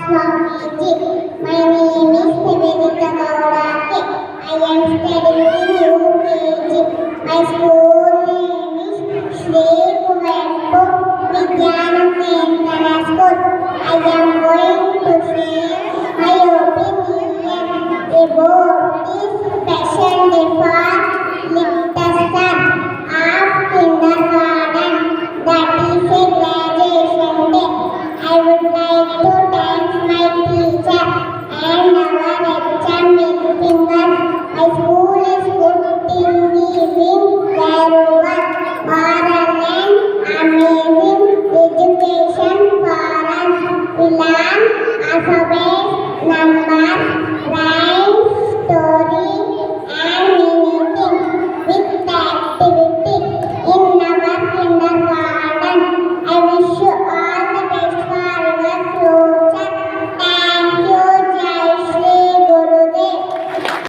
Swamiji. My name is Nivedita Gaurake. I am studying UKG. My school name is Sri Kuvenpu Vidyanandana School. I am going to share my opinion about this special day for little son of kindergarten. That is a graduation day. I would like to thank my teacher and our exam fingers. My school is good in giving valuable moral and amazing education for us. We learn alphabet, numbers,